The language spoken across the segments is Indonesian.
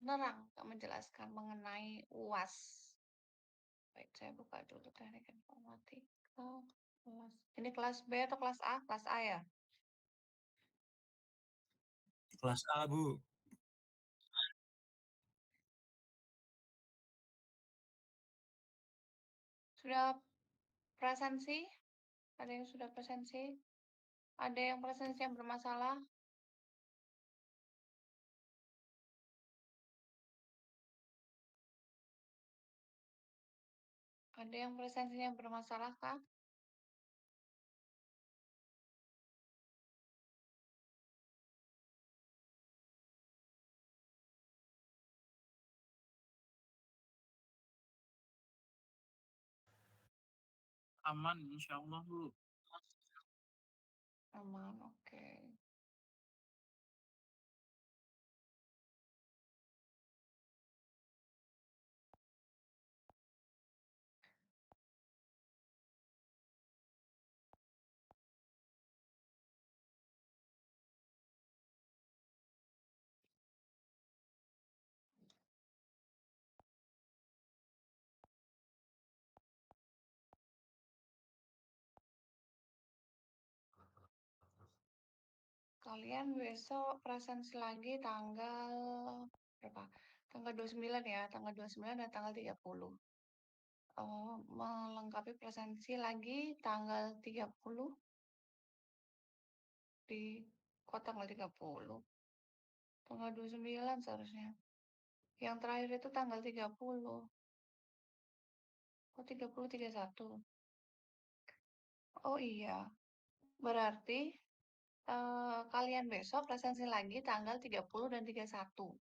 namanya, menjelaskan mengenai UAS. Baik, saya buka dulu teknik informatika. Ini kelas B atau kelas A? Kelas A ya? Kelas A, Bu. Sudah presensi? Ada yang sudah presensi? Ada yang presensi yang bermasalah? Ada yang presensinya bermasalah kah? Aman, insya Allah, Bu. Aman, oke. Kalian besok presensi lagi tanggal berapa? Tanggal 29 ya, tanggal 29 dan tanggal 30. Melengkapi presensi lagi tanggal 30 di kok tanggal 30. Tanggal 29 seharusnya. Yang terakhir itu tanggal 30. Kok 30 31? Oh iya, berarti kalian besok presensi lagi tanggal 30 dan 31.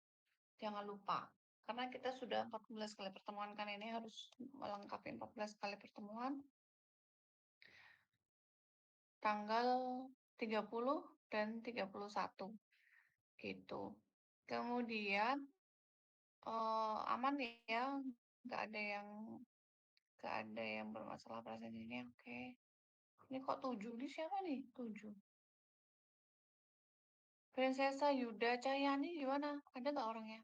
Jangan lupa. Karena kita sudah 14 kali pertemuan kan ini harus melengkapi 14 kali pertemuan. Tanggal 30 dan 31 gitu. Kemudian aman ya, nggak ada yang nggak ada yang bermasalah perasaan ini. Oke. Ini kok 7 nih siapa nih? 7. Prinsesa Yuda Cahyani gimana? Ada nggak orangnya?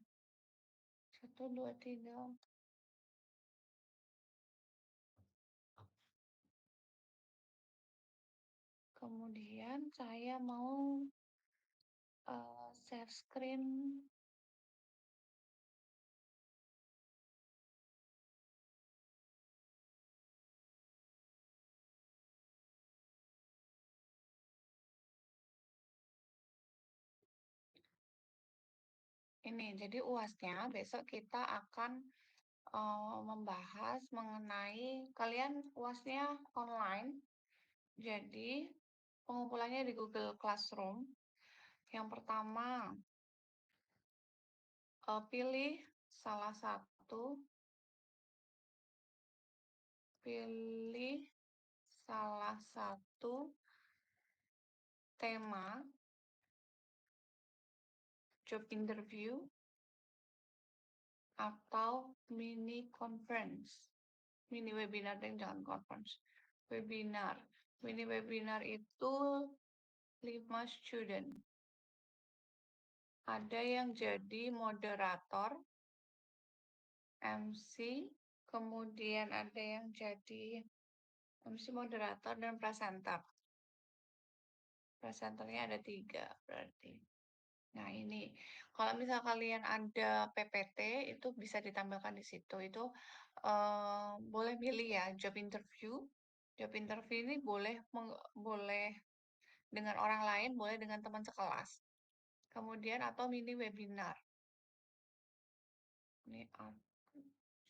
1, 2, 3. Kemudian saya mau share screen. Ini jadi UASnya besok kita akan membahas mengenai kalian UASnya online. Jadi pengumpulannya di Google Classroom. Yang pertama, pilih salah satu, pilih salah satu tema job interview atau mini conference. Mini webinar dan jangan conference. Webinar. Mini webinar itu 5 student. Ada yang jadi moderator, MC, kemudian ada yang jadi MC moderator dan presenter. Presenternya ada 3 berarti. Nah ini, kalau misal kalian ada PPT itu bisa ditampilkan di situ. Itu boleh pilih ya job interview. Job interview ini boleh dengan orang lain, boleh dengan teman sekelas. Kemudian atau mini webinar. Ini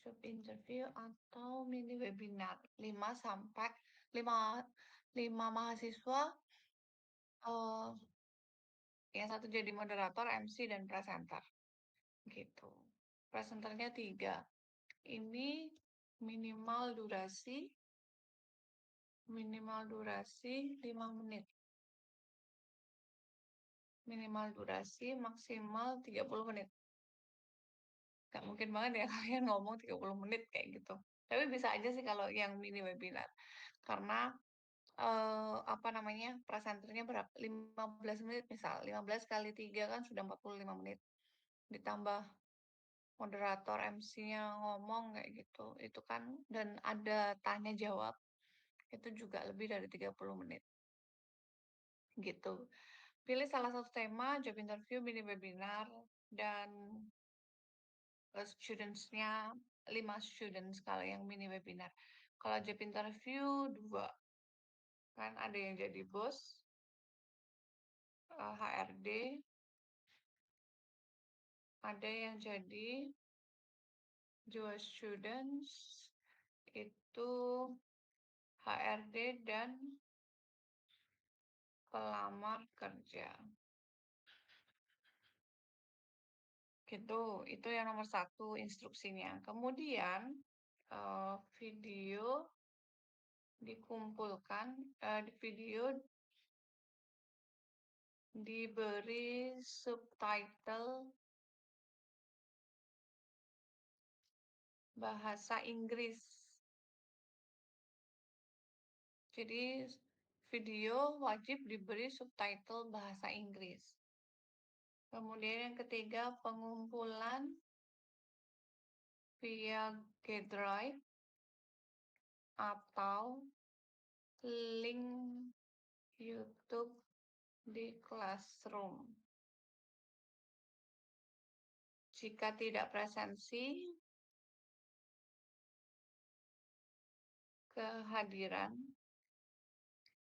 job interview atau mini webinar 5 sampai 5 mahasiswa yang satu jadi moderator, MC dan presenter gitu. Presenternya 3. Ini minimal durasi 5 menit. Minimal durasi maksimal 30 menit. Gak mungkin banget ya kalian ngomong 30 menit kayak gitu. Tapi bisa aja sih kalau yang mini webinar. Karena apa namanya, presenternya berapa 15 menit misal, 15 kali 3 kan sudah 45 menit, ditambah moderator MC-nya ngomong kayak gitu, itu kan dan ada tanya jawab, itu juga lebih dari 30 menit, gitu. Pilih salah satu tema, job interview, mini webinar, dan students-nya 5 students kalau yang mini webinar. Kalau job interview 2, kan ada yang jadi bos, HRD, ada yang jadi 2 students, itu HRD dan pelamar kerja. Gitu, itu yang nomor 1 instruksinya. Kemudian video dikumpulkan, di video diberi subtitle bahasa Inggris. Jadi video wajib diberi subtitle bahasa Inggris. Kemudian yang ketiga, pengumpulan via G-Drive atau link YouTube di Classroom. Jika tidak presensi, kehadiran,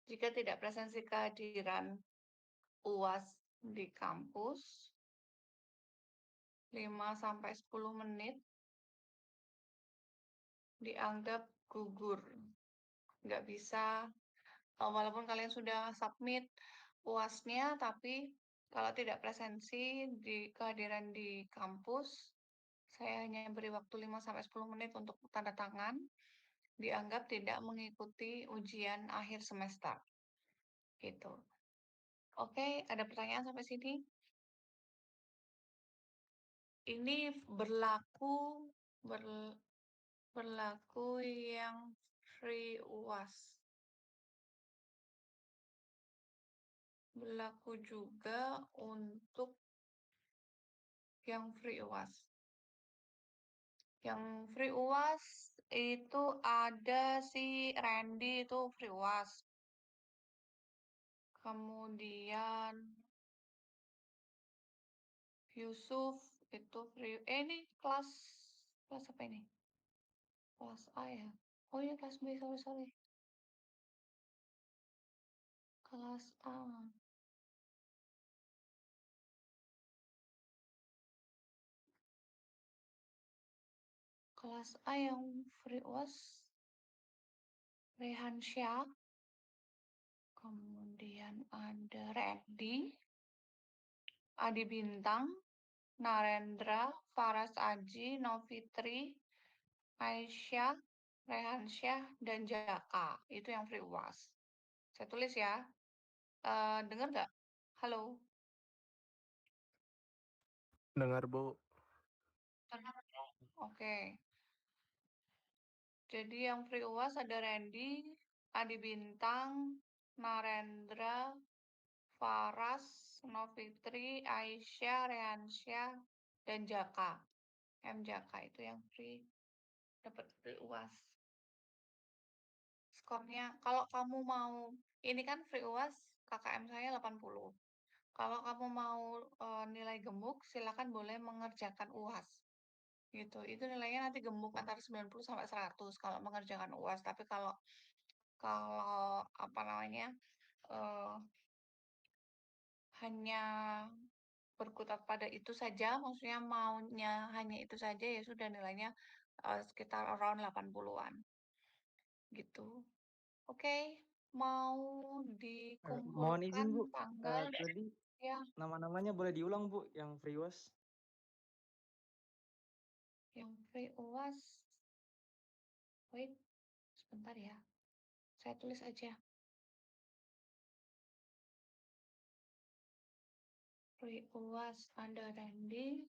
jika tidak presensi kehadiran UAS di kampus, 5-10 menit dianggap gugur. Nggak bisa, walaupun kalian sudah submit UASnya, tapi kalau tidak presensi di kehadiran di kampus, saya hanya beri waktu 5-10 menit untuk tanda tangan, dianggap tidak mengikuti ujian akhir semester. Gitu. Oke, ada pertanyaan sampai sini? Ini berlaku yang free UAS. Berlaku juga untuk yang free UAS. Yang free UAS itu ada si Randy itu free UAS. Kemudian Yusuf itu free. Ini kelas apa ini? Kelas A ya? Oh ini kelas B, sorry. Kelas A. Kelas A yang free UAS Rehan Syah. Kemudian ada Randy, Adi Bintang, Narendra, Faras Aji, Novitri, Aisyah, Rehansyah, dan Jaka. Itu yang free UAS. Saya tulis ya. Dengar nggak? Halo? Dengar, Bu. Oke. Jadi yang free UAS ada Randy, Adi Bintang, Narendra, Faras, Novitri, Aisyah, Rehansyah, dan Jaka. M Jaka itu yang free, dapat free UAS. Skornya, kalau kamu mau, ini kan free UAS, KKM saya 80. Kalau kamu mau nilai gemuk, silakan boleh mengerjakan UAS. Gitu. Itu nilainya nanti gemuk antara 90 sampai 100 kalau mengerjakan UAS. Tapi kalau kalau apa namanya? eh, hanya berkutat pada itu saja, maksudnya maunya hanya itu saja ya sudah nilainya sekitar around 80-an. Gitu. Oke, mau Mohon dikumpulkan izin, Bu. tanggal Tadi ya nama-namanya boleh diulang, Bu, yang free was. yang free UAS. Wait, sebentar ya. Saya tulis aja. Free UAS ada Randy.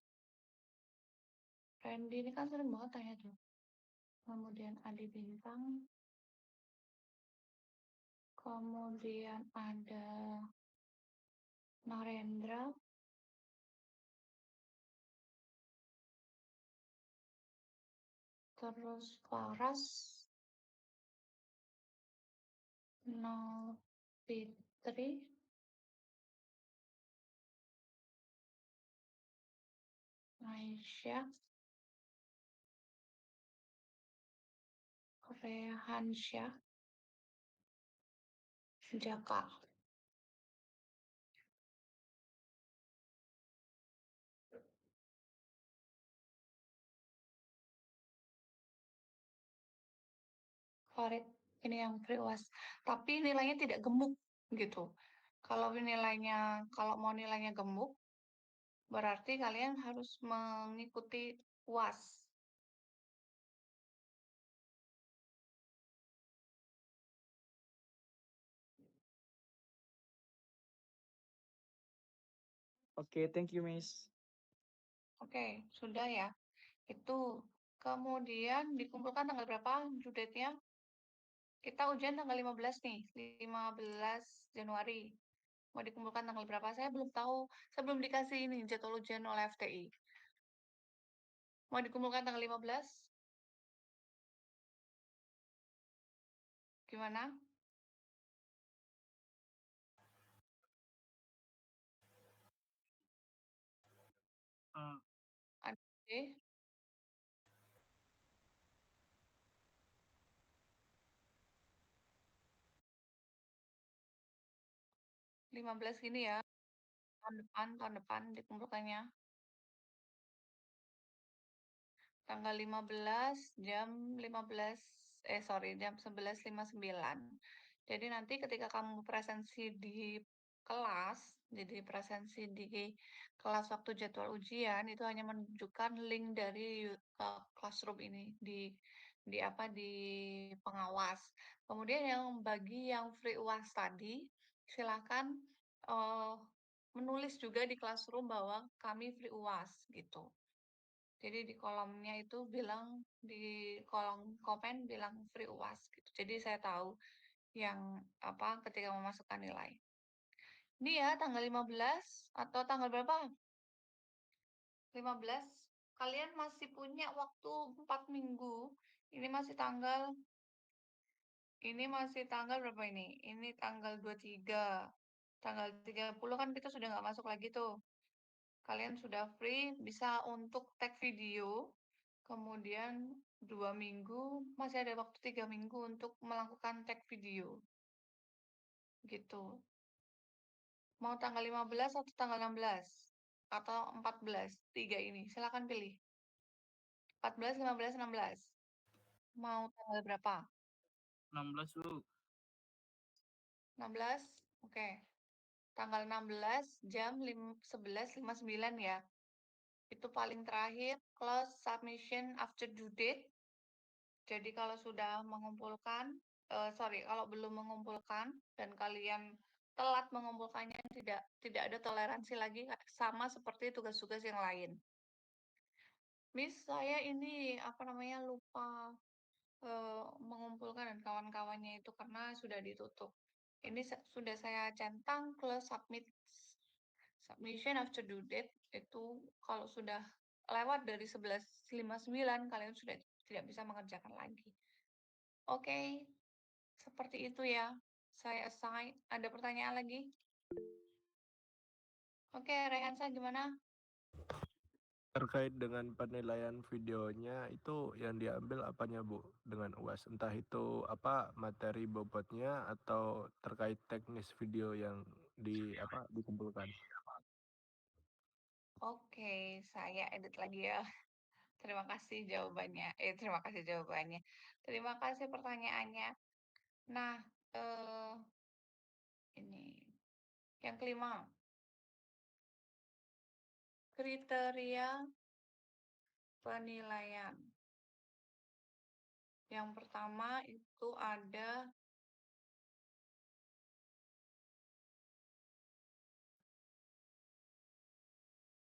Randy ini kan sering banget tanya tuh. Kemudian Adi Bintang. kemudian ada Narendra, terus Paras, Fitri, Aisyah, Rehansyah, Jaka. Farid, ini yang pre-UAS. Tapi nilainya tidak gemuk gitu. Kalau mau nilainya gemuk, berarti kalian harus mengikuti UAS. Oke, thank you, Miss. Oke, sudah ya. Itu. Kemudian dikumpulkan tanggal berapa due date-nya? Kita ujian tanggal 15 nih, 15 Januari. Mau dikumpulkan tanggal berapa? Saya belum tahu. Saya belum dikasih ini jadwal ujian oleh FTI. Mau dikumpulkan tanggal 15? Gimana? Oke. 15 gini ya. Tahun depan dikumpulkannya. Tanggal 15 jam 15 jam 11.59. Jadi nanti ketika kamu presensi di kelas, jadi presensi di kelas waktu jadwal ujian itu hanya menunjukkan link dari classroom ini di pengawas. Kemudian yang bagi yang free UAS tadi, silakan eh, menulis juga di classroom bahwa kami free UAS gitu. Jadi di kolomnya itu di kolom komen bilang free UAS gitu. Jadi saya tahu yang ketika memasukkan nilai. Ini ya tanggal 15 atau tanggal berapa? 15. Kalian masih punya waktu 4 minggu. Ini masih tanggal berapa ini? Ini tanggal 23. Tanggal 30 kan kita sudah nggak masuk lagi tuh. Kalian sudah free, bisa untuk tag video, kemudian 2 minggu, masih ada waktu 3 minggu untuk melakukan tag video. Gitu. Mau tanggal 15 atau tanggal 16? Atau 14? 3 ini, silakan pilih. 14, 15, 16. Mau tanggal berapa? 16, Bu. 16? Oke. Tanggal 16 jam 11.59 ya. Itu paling terakhir close submission after due date. Jadi kalau sudah mengumpulkan, kalau belum mengumpulkan dan kalian telat mengumpulkannya, tidak ada toleransi lagi, sama seperti tugas-tugas yang lain. Miss, saya ini lupa mengumpulkan dan kawan-kawannya itu karena sudah ditutup. Ini sudah saya centang close submission after due date itu kalau sudah lewat dari 11.59 kalian sudah tidak bisa mengerjakan lagi. Oke, seperti itu ya. Saya assign. Ada pertanyaan lagi? Oke, Rehansa gimana? Terkait dengan penilaian videonya itu yang diambil apanya, Bu, dengan UAS? Entah itu materi bobotnya atau terkait teknis video yang dikumpulkan. Oke, saya edit lagi ya. Terima kasih jawabannya. Terima kasih jawabannya. Terima kasih pertanyaannya. Nah, ini yang kelima. Kriteria penilaian. Yang pertama itu ada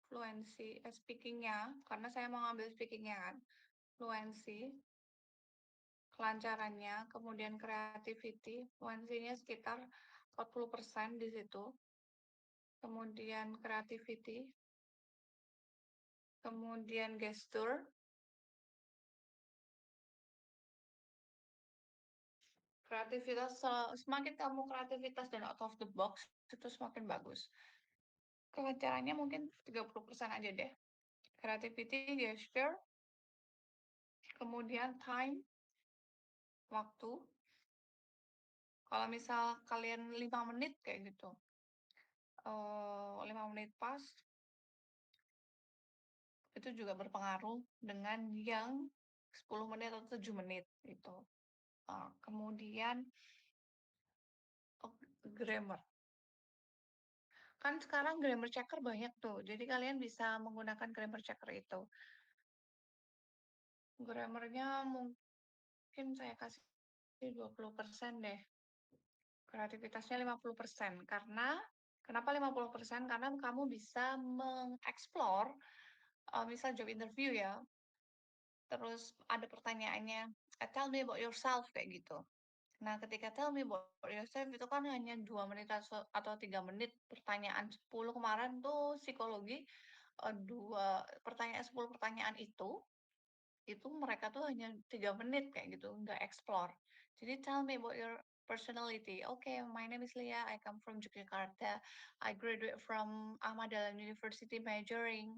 fluency speakingnya, karena saya mau ngambil speakingnya kan. Fluency, kelancarannya, kemudian creativity, fluensinya sekitar 40% di situ. Kemudian creativity, kemudian gesture. Kreativitas, semakin kamu kreativitas dan out of the box, itu semakin bagus. Kelancarannya mungkin 30% aja deh. Creativity, gesture, kemudian time, waktu. Kalau misal kalian 5 menit kayak gitu, 5 menit pas, itu juga berpengaruh dengan yang 10 menit atau 7 menit itu. Kemudian grammar. Kan sekarang grammar checker banyak tuh, jadi kalian bisa menggunakan grammar checker itu. Grammarnya mungkin saya kasih 20% deh. Kreativitasnya 50%. Karena, kenapa 50%? Karena kamu bisa mengeksplor, misal job interview ya, terus ada pertanyaannya, tell me about yourself, kayak gitu. Nah, ketika tell me about yourself itu kan hanya 2 menit atau 3 menit. Pertanyaan 10 kemarin tuh psikologi, 10 pertanyaan itu mereka tuh hanya 3 menit kayak gitu, nggak explore. Jadi tell me about your personality. Okay, my name is Leah. I come from Yogyakarta. I graduate from Ahmad Dahlan University majoring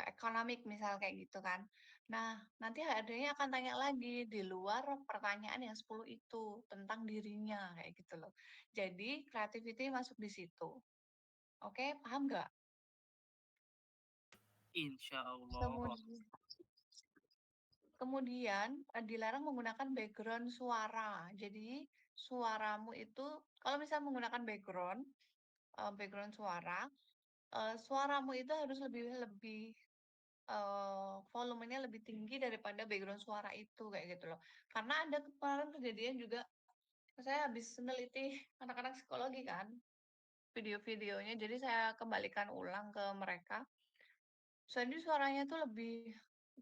economic misal kayak gitu kan. Nah, nanti HRD-nya akan tanya lagi di luar pertanyaan yang 10 itu tentang dirinya kayak gitu loh. Jadi creativity masuk di situ. Oke, paham nggak? Insya Allah. Kemudian Kemudian, dilarang menggunakan background suara. Jadi, suaramu itu kalau misalnya menggunakan background suara, suaramu itu harus lebih lebih, volumenya lebih tinggi daripada background suara itu, kayak gitu loh. Karena ada kemarin kejadian juga, saya habis meneliti anak-anak psikologi kan, video-videonya, jadi saya kembalikan ulang ke mereka. Jadi suaranya tuh lebih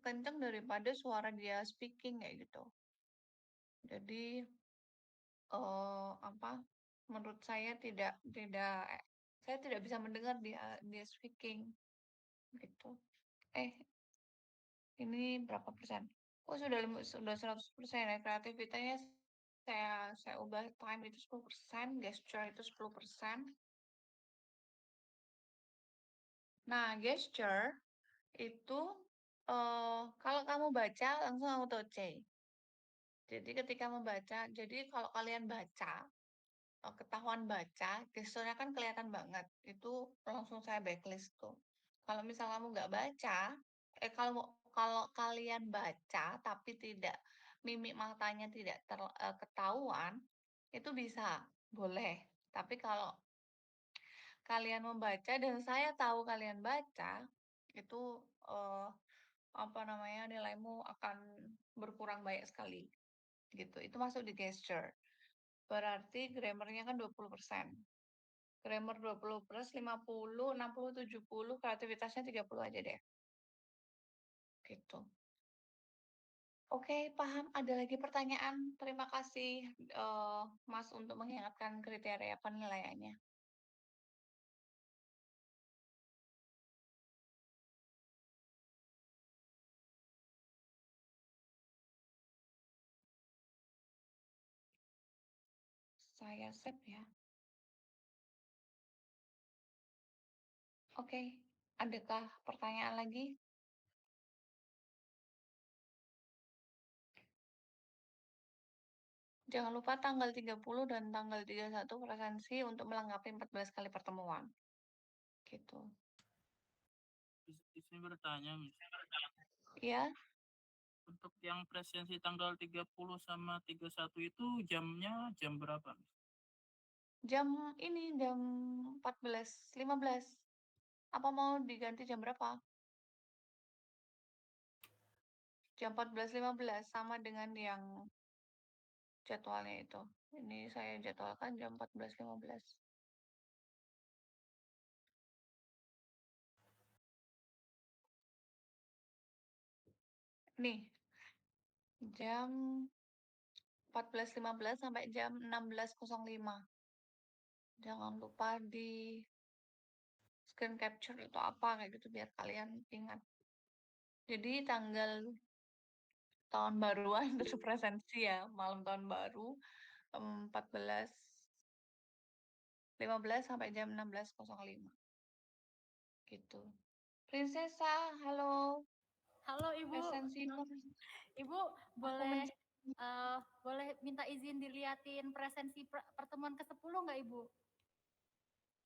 kenceng daripada suara dia speaking, kayak gitu. Jadi apa, menurut saya tidak tidak saya tidak bisa mendengar dia dia speaking, gitu. Eh, ini berapa persen? Oh, sudah 100% ya, kreativitasnya saya ubah time itu 10%, gesture itu 10%. Nah, gesture itu, kalau kamu baca langsung auto C. Jadi ketika membaca, jadi kalau kalian baca, ketahuan baca, gesturnya kan kelihatan banget. Itu langsung saya backlist tuh. Kalau misal kamu nggak baca, kalau kalau kalian baca tapi tidak mimik matanya tidak ketahuan, itu bisa, boleh. Tapi kalau kalian membaca dan saya tahu kalian baca, itu eh, apa namanya nilaimu akan berkurang banyak sekali. Gitu. Itu masuk di gesture. Berarti grammarnya kan 20%. Grammar 20 plus 50, 60, 70, kreativitasnya 30 aja deh. Gitu. Oke, paham. Ada lagi pertanyaan? Terima kasih, Mas, untuk mengingatkan kriteria penilaiannya. Saya save ya. Oke, adakah pertanyaan lagi? Jangan lupa tanggal 30 dan tanggal 31 presensi untuk melengkapi 14 kali pertemuan. Gitu. Di sini bertanya, Miss. Ya, Untuk yang presensi tanggal 30 sama 31 itu jamnya jam berapa, Miss? jam jam 14.15. Apa mau diganti jam berapa? Jam 14.15 sama dengan yang jadwalnya itu. Ini saya jadwalkan jam 14.15. Nih, jam 14.15 sampai jam 16.05. Jangan lupa di screen capture itu apa kayak gitu biar kalian ingat. Jadi tanggal tahun baruan tetap presensi ya, malam tahun baru 14.15 sampai jam 16.05 gitu. Prinsesa, halo. Halo Ibu. Presensimu. Ibu boleh minta izin diliatin presensi pertemuan ke-10 nggak Ibu?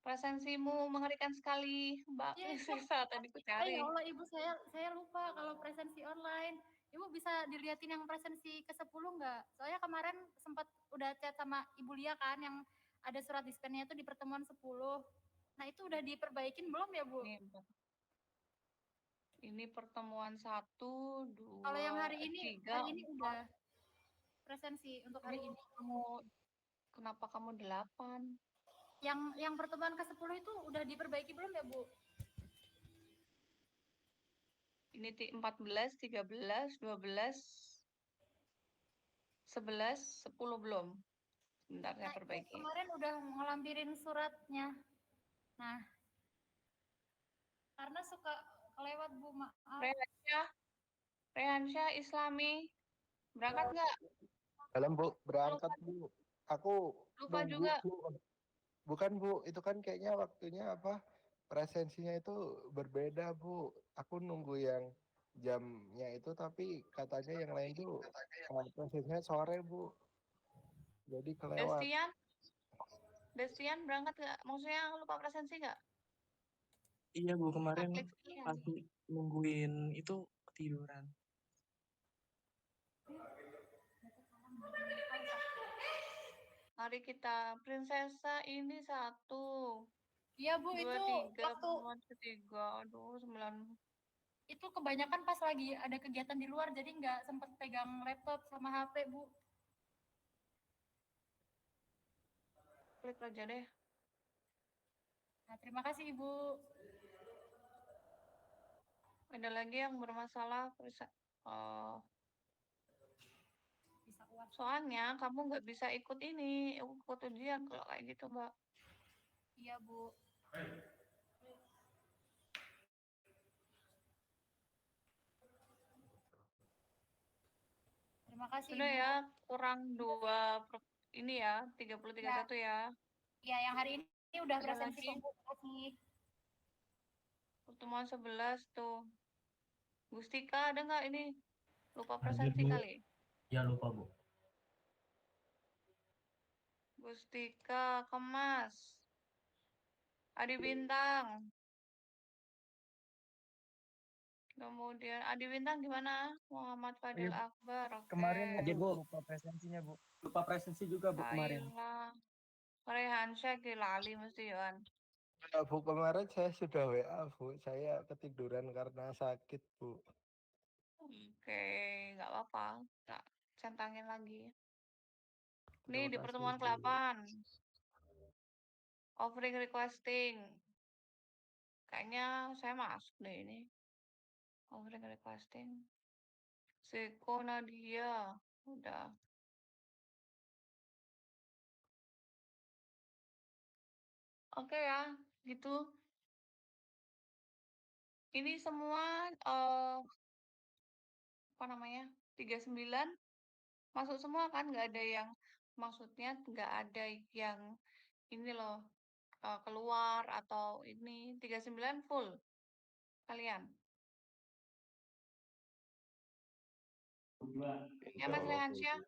Presensimu mengerikan sekali, Mbak Prinsesa. Tadi ku cari. Ya Allah Ibu, saya lupa kalau presensi online. Ibu bisa diliatin yang presensi ke-10 nggak? Soalnya kemarin sempat udah chat sama Ibu Lia kan yang ada surat dispennya itu di pertemuan 10. Nah itu udah diperbaikin belum ya Bu? Ini pertemuan 1, 2, Kalau yang hari 3, ini udah presensi untuk hari ini. Kenapa kamu 8? Yang pertemuan ke-10 itu udah diperbaiki belum ya Bu? Ini 14, 13, 12, 11, 10 belum. Sebentar saya perbaiki. Kemarin udah ngelampirin suratnya. Nah, karena suka kelewat Bu, maaf. Rehansyah Islami, berangkat nggak? Dalam Bu, berangkat Bu. Aku lupa nunggu juga. Bu. Bukan Bu, itu kan kayaknya waktunya apa? Presensinya itu berbeda Bu. Aku nunggu yang jamnya itu tapi katanya yang lain tuh presensinya sore Bu. Jadi kelewat. Destian berangkat nggak? Maksudnya lupa presensi nggak? Iya Bu, kemarin pas nungguin itu ketiduran. Mari kita Prinsesa ini 1. Iya Bu, 2, itu 3, waktu 3. Aduh, 9. Itu kebanyakan pas lagi ada kegiatan di luar jadi nggak sempet pegang laptop sama HP Bu. Klik aja deh. Nah, terima kasih Ibu. Ada lagi yang bermasalah bisa soalnya kamu nggak bisa ikut ini, ikut ujian kalau kayak gitu, Mbak. Iya Bu. Terima kasih Sudah Ibu. ya, kurang 2 ini ya, 30-31 ya. Iya, yang hari ini udah presensi komunikasi. Pertemuan 11 tuh. Gustika ada nggak ini? Lupa presensi kali. Ya lupa Bu. Gustika, Kemas. Adi Bintang. Kemudian Adi Bintang gimana? Muhammad Fadil Akbar. Kemarin lupa presensinya Bu. Lupa presensi juga Bu kemarin. Rehansyah lali mesti Yohan. Ya, Bu, kemarin saya sudah WA Bu, saya ketiduran karena sakit Bu. Oke, nggak apa-apa. Tak centangin lagi. Ini di pertemuan ke-8. Offering requesting. Kayaknya saya masuk deh ini. Offering requesting. Seko Nadia. Udah. Oke ya, gitu. Ini semua apa namanya? 39 masuk semua kan, nggak ada yang maksudnya nggak ada yang ini loh keluar atau ini 39 full kalian. Ya Mas Rehansyah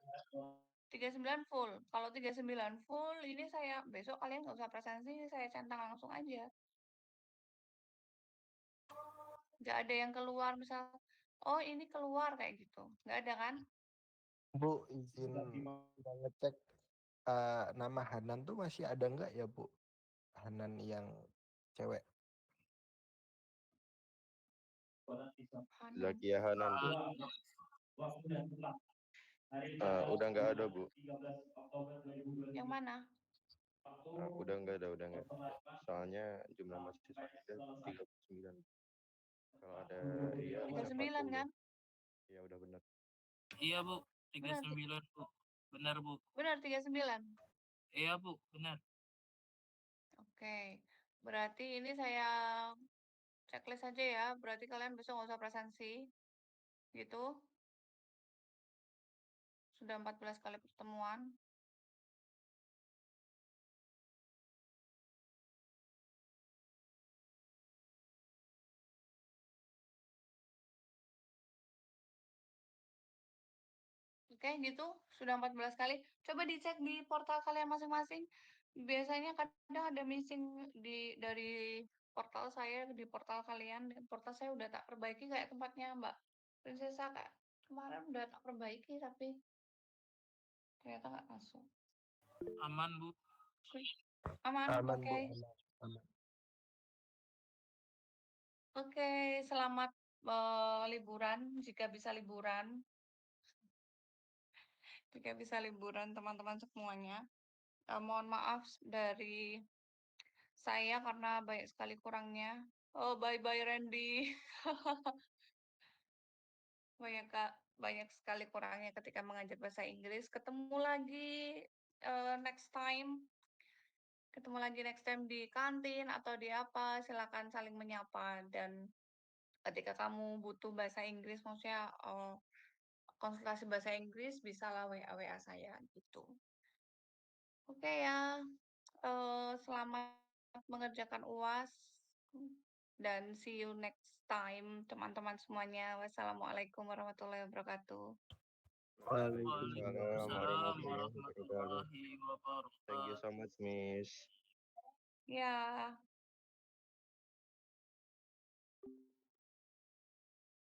39 full. Kalau 39 full ini saya besok kalian nggak usah presensi, saya centang langsung aja. Nggak ada yang keluar misal, oh ini keluar kayak gitu, nggak ada kan? Bu, izin ngecek nama Hanan tuh masih ada nggak ya Bu? Hanan yang cewek. Zakia Hanan Bu. Udah nggak ada Bu. Yang mana? Udah nggak ada. Soalnya jumlah mahasiswa kita 39. Kalau ada iya 39 kan? Iya udah benar. Iya Bu, 39 Bu. Benar, Bu. Benar 39? Iya, Bu, benar. Oke. Berarti ini saya checklist aja ya. Berarti kalian besok nggak usah presensi. Gitu. Sudah 14 kali pertemuan. Oke, gitu. Sudah 14 kali. Coba dicek di portal kalian masing-masing. Biasanya kadang ada missing dari portal saya, di portal kalian. Portal saya udah tak perbaiki kayak tempatnya Mbak Prinsesa, Kak. Kemarin udah tak perbaiki, tapi ternyata nggak masuk. Aman, Bu. Aman, Aman, oke. Bu. Aman. Oke, selamat liburan, jika bisa liburan. Jika bisa liburan, teman-teman semuanya. Mohon maaf dari saya karena banyak sekali kurangnya. Oh, bye-bye Randy. Banyak sekali kurangnya ketika mengajar bahasa Inggris. Ketemu lagi next time. Ketemu lagi next time di kantin atau di apa, silakan saling menyapa. Dan ketika kamu butuh bahasa Inggris, maksudnya konsultasi bahasa Inggris, bisalah WA saya gitu. Oke ya, selamat mengerjakan UAS dan see you next time teman-teman semuanya. Wassalamualaikum warahmatullahi wabarakatuh. Waalaikumsalam. Waalaikumsalam warahmatullahi wabarakatuh. warahmatullahi Thank you wabarakatuh. so much, Miss. Ya.